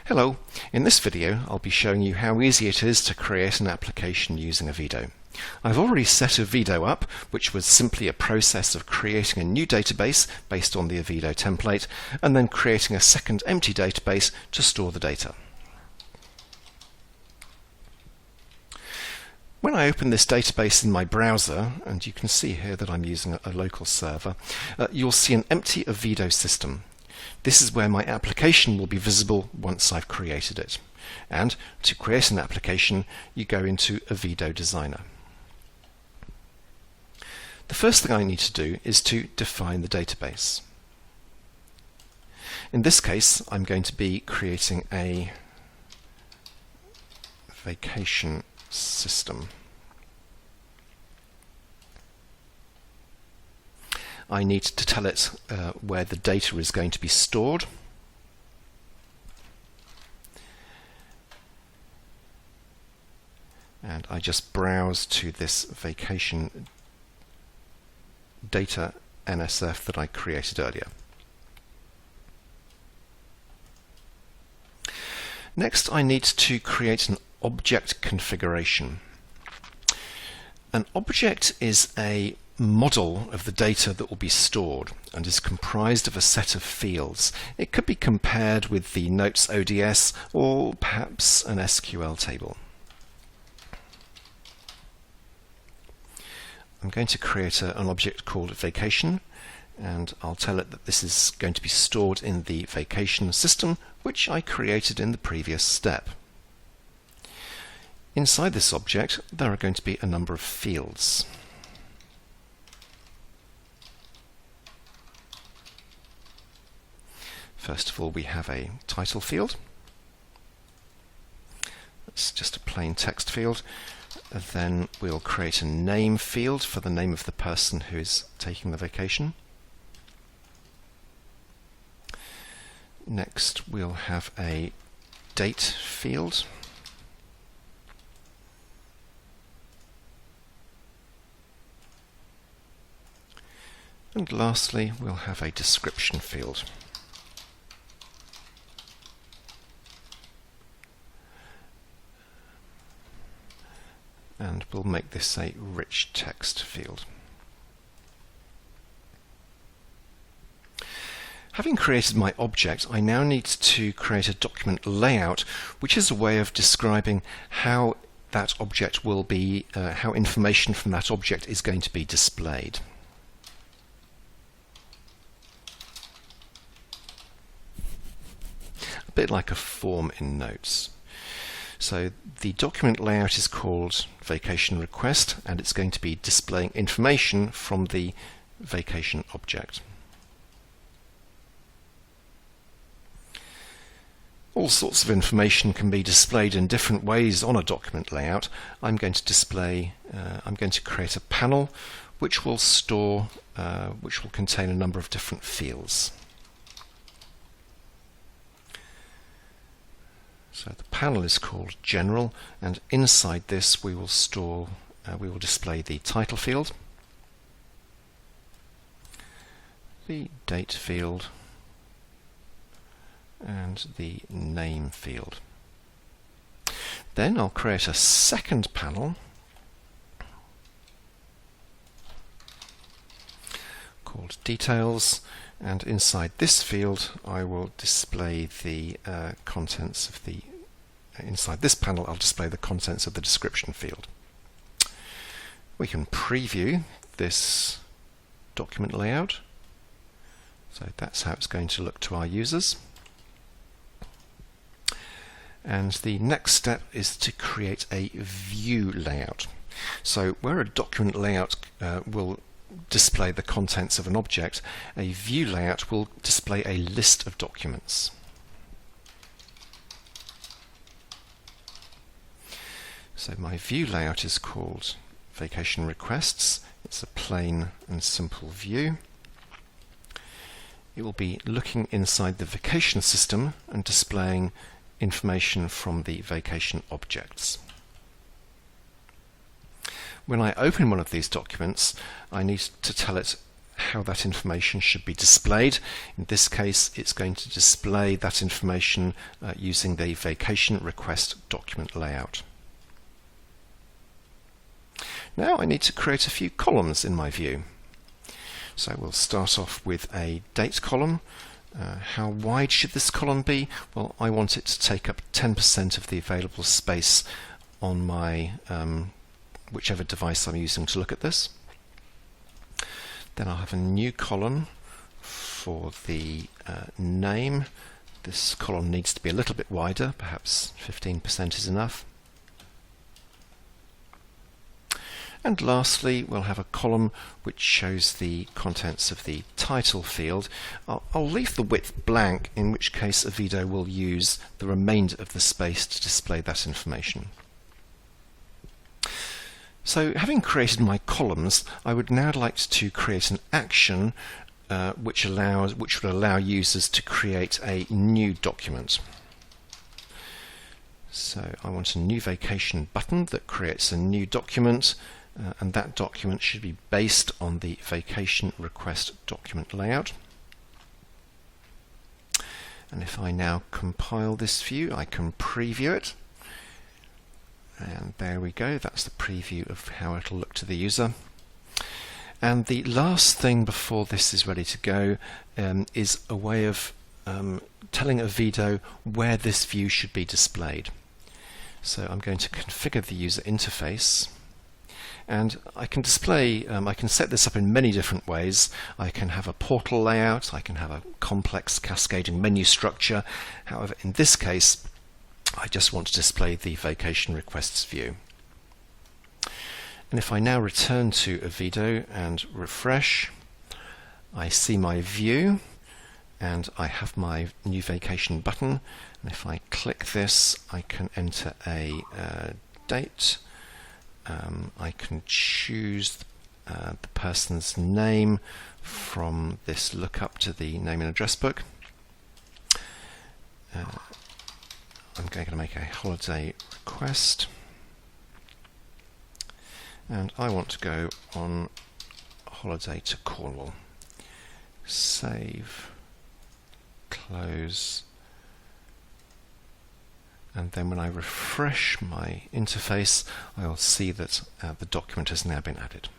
Hello, in this video I'll be showing you how easy it is to create an application using Aveedo. I've already set Aveedo up, which was simply a process of creating a new database based on the Aveedo template and then creating a second empty database to store the data. When I open this database in my browser, and you can see here that I'm using a local server, you'll see an empty Aveedo system. This is where my application will be visible once I've created it. And to create an application, you go into Aveedo Designer. The first thing I need to do is to define the database. In this case, I'm going to be creating a vacation system. I need to tell it where the data is going to be stored. And I just browse to this vacation data NSF that I created earlier. Next, I need to create an object configuration. An object is a model of the data that will be stored and is comprised of a set of fields. It could be compared with the Notes ODS or perhaps an SQL table. I'm going to create an object called vacation, and I'll tell it that this is going to be stored in the vacation system, which I created in the previous step. Inside this object there are going to be a number of fields. First of all, we have a title field. It's just a plain text field. Then we'll create a name field for the name of the person who is taking the vacation. Next, we'll have a date field. And lastly, we'll have a description field. And we'll make this a rich text field. Having created my object, I now need to create a document layout, which is a way of describing how that object will be, how information from that object is going to be displayed. A bit like a form in Notes. So the document layout is called vacation request, and it's going to be displaying information from the vacation object. All sorts of information can be displayed in different ways on a document layout. I'm going to create a panel which will contain a number of different fields. So the panel is called General, and inside this we will display the title field, the date field, and the name field. Then I'll create a second panel called Details, and inside this field I will display the contents of the inside this panel I'll display the contents of the description field. We can preview this document layout, so that's how it's going to look to our users. And the next step is to create a view layout. So where a document layout will display the contents of an object, a view layout will display a list of documents. So my view layout is called Vacation Requests. It's a plain and simple view. It will be looking inside the vacation system and displaying information from the vacation objects. When I open one of these documents, I need to tell it how that information should be displayed. In this case, it's going to display that information using the vacation request document layout. Now I need to create a few columns in my view. So we'll start off with a date column. How wide should this column be? Well, I want it to take up 10% of the available space on my whichever device I'm using to look at this. Then I'll have a new column for the name. This column needs to be a little bit wider, perhaps 15% is enough. And lastly, we'll have a column which shows the contents of the title field. I'll leave the width blank, in which case Aveedo will use the remainder of the space to display that information. So having created my columns, I would now like to create an action which would allow users to create a new document. So I want a new vacation button that creates a new document, and that document should be based on the vacation request document layout. And if I now compile this view, I can preview it. And there we go, that's the preview of how it'll look to the user. And the last thing before this is ready to go is a way of telling Aveedo where this view should be displayed. So I'm going to configure the user interface, and I can I can set this up in many different ways. I can have a portal layout, I can have a complex cascading menu structure. However, in this case, I just want to display the vacation requests view. And if I now return to Aveedo and refresh, I see my view and I have my new vacation button. And if I click this, I can enter a date. I can choose the person's name from this lookup to the name and address book. I'm going to make a holiday request, and I want to go on holiday to Cornwall. Save, close, and then when I refresh my interface, I will see that the document has now been added.